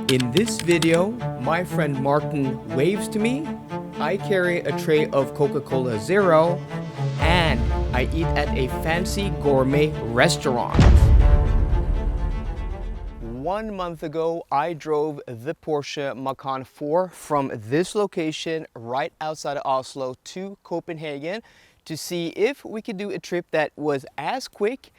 In this video, my friend Martin waves to me, I carry a tray of Coca-Cola Zero, and I eat at a fancy gourmet restaurant. 1 month ago, I drove the Porsche Macan 4 from this location right outside of Oslo to Copenhagen to see if we could do a trip that was as quick,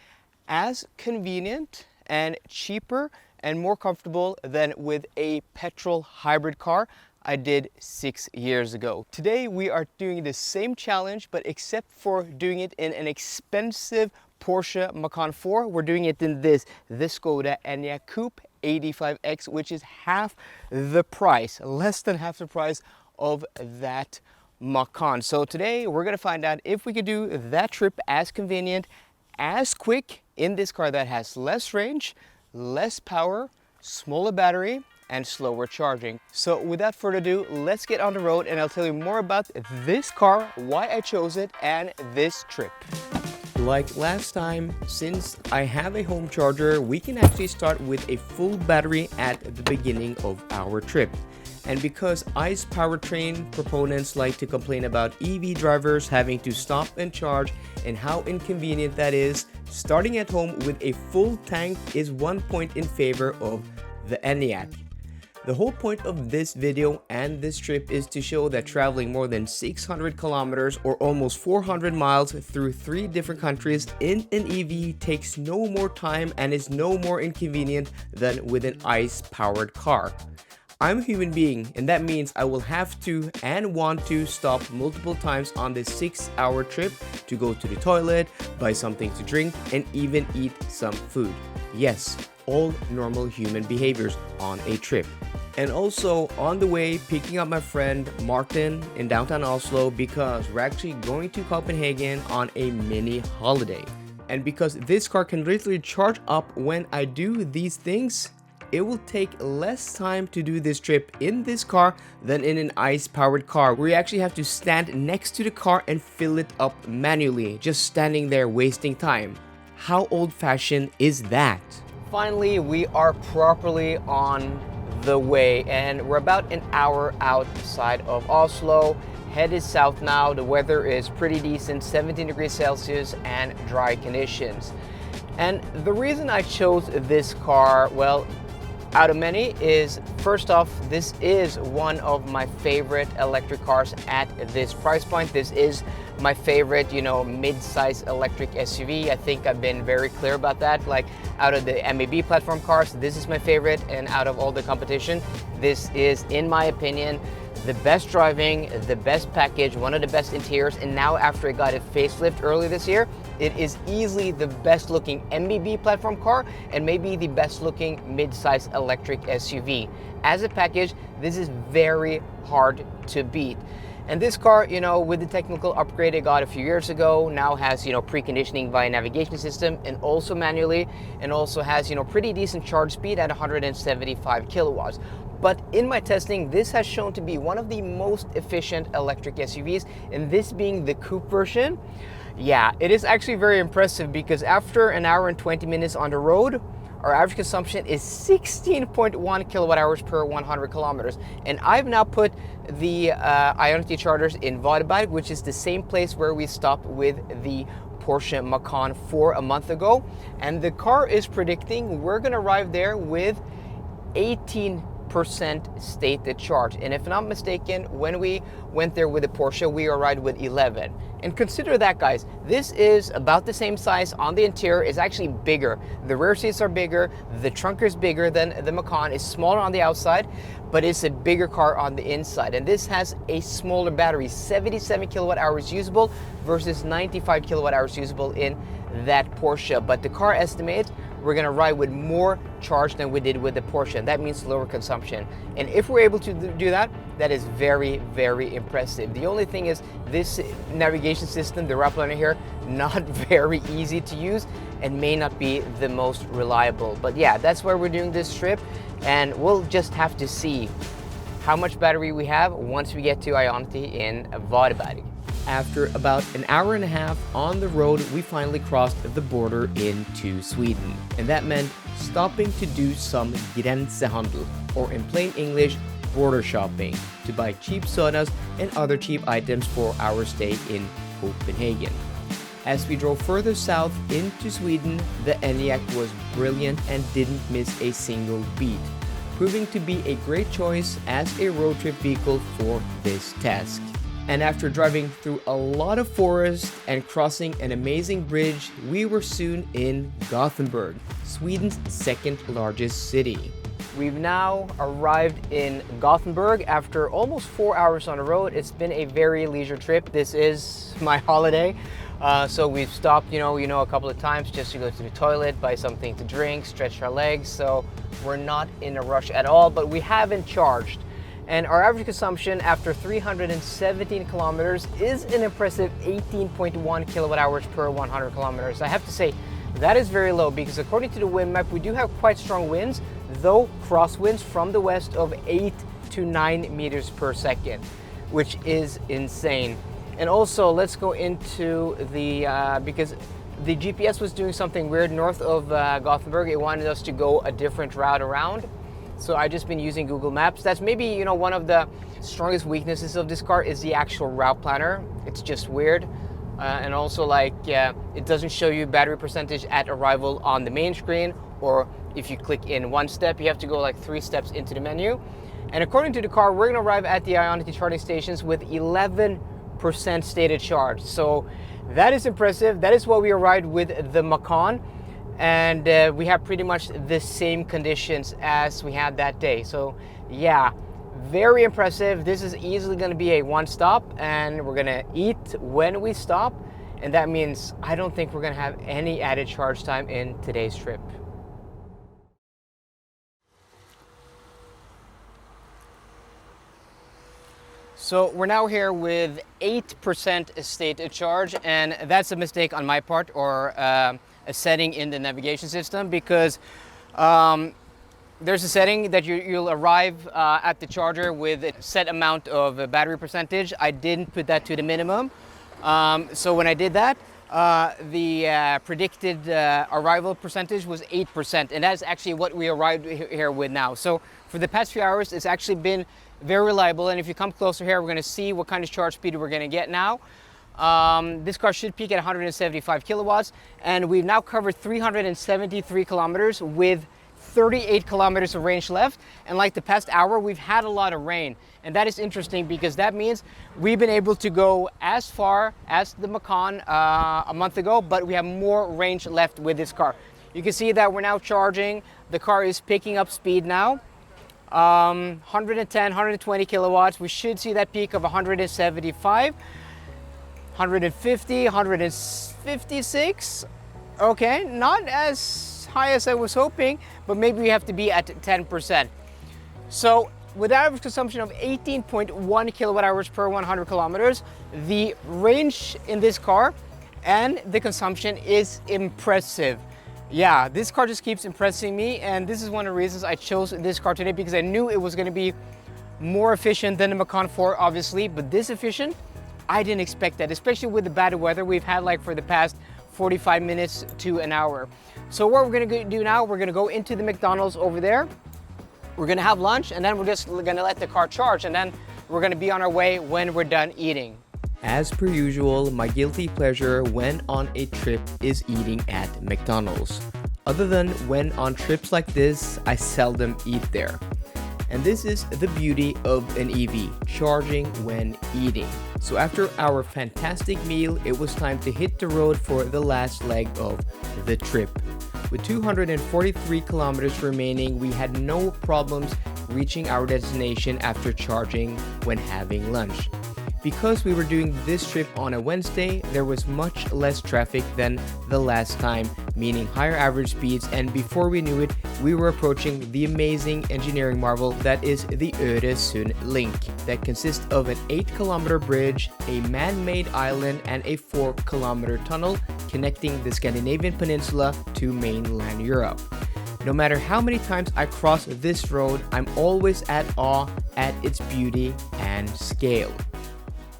as convenient, and cheaper and more comfortable than with a petrol hybrid car I did 6 years ago. Today we are doing the same challenge, but except for doing it in an expensive Porsche Macan 4, we're doing it in the Skoda Enyaq Coupe 85X, which is half the price, less than half the price of that Macan. So today we're gonna find out if we could do that trip as convenient, as quick in this car that has less range, less power, smaller battery, and slower charging. So without further ado, let's get on the road and I'll tell you more about this car, why I chose it, and this trip. Like last time, since I have a home charger, we can actually start with a full battery at the beginning of our trip. And because ICE powertrain proponents like to complain about EV drivers having to stop and charge and how inconvenient that is, starting at home with a full tank is one point in favor of the Enyaq. The whole point of this video and this trip is to show that traveling more than 600 kilometers or almost 400 miles through 3 different countries in an EV takes no more time and is no more inconvenient than with an ICE powered car. I'm a human being, and that means I will have to and want to stop multiple times on this 6-hour trip to go to the toilet, buy something to drink, and even eat some food. Yes, all normal human behaviors on a trip. And also on the way, picking up my friend Martin in downtown Oslo because we're actually going to Copenhagen on a mini holiday. And because this car can literally charge up when I do these things, it will take less time to do this trip in this car than in an ICE powered car where you actually have to stand next to the car and fill it up manually, just standing there wasting time. How old-fashioned is that? Finally, we are properly on the way and we're about an hour outside of Oslo. Headed south now. The weather is pretty decent, 17 degrees Celsius and dry conditions. And the reason I chose this car, well, out of many, is first off, this is one of my favorite electric cars at this price point. This is my favorite, mid-size electric SUV. I think I've been very clear about that. Like, out of the MAB platform cars, this is my favorite, and out of all the competition, this is, in my opinion, the best driving, the best package, one of the best interiors, and now after it got a facelift early this year, it is easily the best looking MBB platform car and maybe the best looking mid-size electric SUV. As a package, this is very hard to beat. And this car, with the technical upgrade I got a few years ago, now has, preconditioning via navigation system and also manually, and also has, pretty decent charge speed at 175 kilowatts. But in my testing, this has shown to be one of the most efficient electric SUVs, and this being the coupe version, yeah, it is actually very impressive because after an hour and 20 minutes on the road, our average consumption is 16.1 kilowatt hours per 100 kilometers. And I've now put the Ionity chargers in Varberg, which is the same place where we stopped with the Porsche Macan 4 a month ago. And the car is predicting we're gonna arrive there with 18% stated charge. And if I'm not mistaken, when we went there with the Porsche, we arrived with 11. And consider that, guys, this is about the same size on the interior. It's actually bigger. The rear seats are bigger, the trunk is bigger than the Macan. It's smaller on the outside, but it's a bigger car on the inside. And this has a smaller battery, 77 kilowatt hours usable versus 95 kilowatt hours usable in that Porsche. But the car estimates we're gonna ride with more charge than we did with the Porsche, and that means lower consumption. And if we're able to do that, that is very, very impressive. The only thing is this navigation system, the route planner here, not very easy to use and may not be the most reliable. But yeah, that's why we're doing this trip, and we'll just have to see how much battery we have once we get to Ionity in Varberg. after about an hour and a half on the road, we finally crossed the border into Sweden. And that meant stopping to do some gränshandel, or in plain English, border shopping, to buy cheap sodas and other cheap items for our stay in Copenhagen. As we drove further south into Sweden, the Enyaq was brilliant and didn't miss a single beat, proving to be a great choice as a road trip vehicle for this task. And after driving through a lot of forest and crossing an amazing bridge, we were soon in Gothenburg, Sweden's second largest city. We've now arrived in Gothenburg after almost 4 hours on the road. It's been a very leisure trip. This is my holiday. So we've stopped, a couple of times just to go to the toilet, buy something to drink, stretch our legs. So we're not in a rush at all, but we haven't charged. And our average consumption after 317 kilometers is an impressive 18.1 kilowatt hours per 100 kilometers. I have to say that is very low because according to the wind map, we do have quite strong winds, though crosswinds from the west of 8 to 9 meters per second, which is insane. And also, let's go into the, because the GPS was doing something weird north of Gothenburg. It wanted us to go a different route around. So I've just been using Google Maps. That's maybe, one of the strongest weaknesses of this car is the actual route planner. It's just weird. And also it doesn't show you battery percentage at arrival on the main screen, or if you click in one step, you have to go 3 steps into the menu. And according to the car, we're gonna arrive at the Ionity charging stations with 11% stated charge. So that is impressive. That is what we arrived with the Macan. And we have pretty much the same conditions as we had that day. So yeah, very impressive. This is easily going to be a one stop, and we're going to eat when we stop. And that means I don't think we're going to have any added charge time in today's trip. So we're now here with 8% stated charge, and that's a mistake on my part, or a setting in the navigation system, because there's a setting that you'll arrive at the charger with a set amount of battery percentage. I didn't put that to the minimum. So when I did that, the predicted arrival percentage was 8%, and that's actually what we arrived here with now. So for the past few hours, it's actually been very reliable, and if you come closer here, we're going to see what kind of charge speed we're going to get now. This car should peak at 175 kilowatts, and we've now covered 373 kilometers with 38 kilometers of range left. And like the past hour, we've had a lot of rain, and that is interesting because that means we've been able to go as far as the Macan a month ago, but we have more range left with this car. You can see that we're now charging. The car is picking up speed now. 110, 120 kilowatts. We should see that peak of 175. 150, 156. Okay, not as high as I was hoping, but maybe we have to be at 10%. So with average consumption of 18.1 kilowatt hours per 100 kilometers, the range in this car and the consumption is impressive. Yeah, this car just keeps impressing me, and this is one of the reasons I chose this car today, because I knew it was going to be more efficient than the Macan 4, obviously, but this efficient, I didn't expect that, especially with the bad weather we've had for the past 45 minutes to an hour. So what we're going to do now, we're going to go into the McDonald's over there. We're going to have lunch, and then we're just going to let the car charge, and then we're going to be on our way when we're done eating. As per usual, my guilty pleasure when on a trip is eating at McDonald's. Other than when on trips like this, I seldom eat there. And this is the beauty of an EV, charging when eating. So after our fantastic meal, it was time to hit the road for the last leg of the trip. With 243 kilometers remaining, we had no problems reaching our destination after charging when having lunch. Because we were doing this trip on a Wednesday, there was much less traffic than the last time, meaning higher average speeds, and before we knew it, we were approaching the amazing engineering marvel that is the Öresund Link, that consists of an 8-kilometer bridge, a man-made island, and a 4-kilometer tunnel connecting the Scandinavian peninsula to mainland Europe. No matter how many times I cross this road, I'm always at awe at its beauty and scale.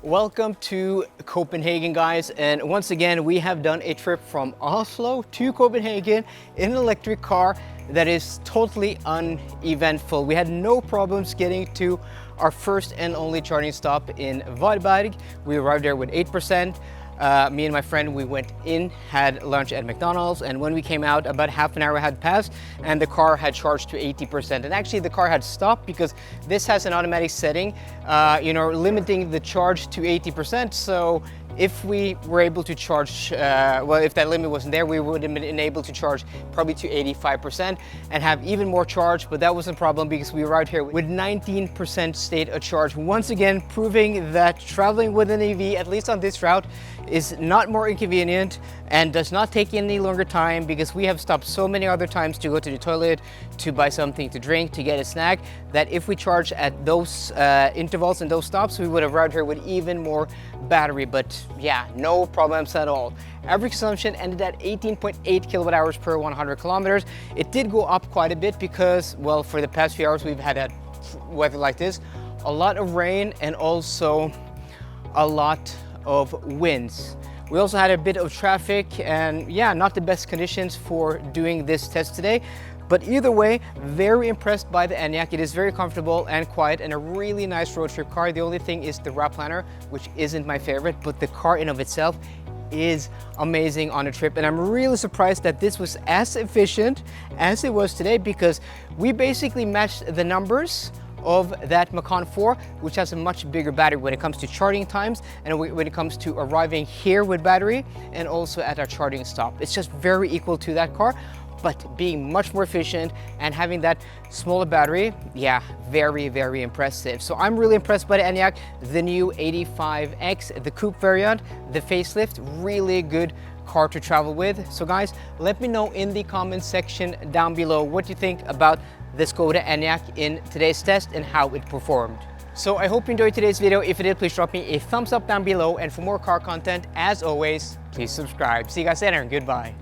Welcome to Copenhagen, guys, and once again we have done a trip from Oslo to Copenhagen in an electric car that is totally uneventful. We had no problems getting to our first and only charging stop in Varberg. We arrived there with 8%. Me and my friend, we went in, had lunch at McDonald's, and when we came out, about half an hour had passed and the car had charged to 80%. And actually the car had stopped because this has an automatic setting, limiting the charge to 80%. So if we were able to charge, if that limit wasn't there, we would have been able to charge probably to 85% and have even more charge, but that wasn't a problem because we arrived here with 19% state of charge. Once again, proving that traveling with an EV, at least on this route, is not more inconvenient and does not take any longer time, because we have stopped so many other times to go to the toilet, to buy something to drink, to get a snack, that if we charge at those intervals and those stops, we would have arrived here with even more battery. But yeah, no problems at all. Average consumption ended at 18.8 kilowatt hours per 100 kilometers. It did go up quite a bit because, well, for the past few hours we've had weather like this, a lot of rain and also a lot of winds. We also had a bit of traffic and yeah, not the best conditions for doing this test today. But either way, very impressed by the Enyaq. It is very comfortable and quiet and a really nice road trip car. The only thing is the route planner, which isn't my favorite, but the car in of itself is amazing on a trip. And I'm really surprised that this was as efficient as it was today, because we basically matched the numbers of that Macan 4, which has a much bigger battery when it comes to charging times and when it comes to arriving here with battery and also at our charging stop. It's just very equal to that car, but being much more efficient and having that smaller battery, yeah, very, very impressive. So I'm really impressed by the Enyaq, the new 85X, the coupe variant, the facelift, really good car to travel with. So guys, let me know in the comments section down below what you think about the Skoda Enyaq in today's test and how it performed. So I hope you enjoyed today's video. If you did, please drop me a thumbs up down below, and for more car content, as always, please subscribe. See you guys later and goodbye.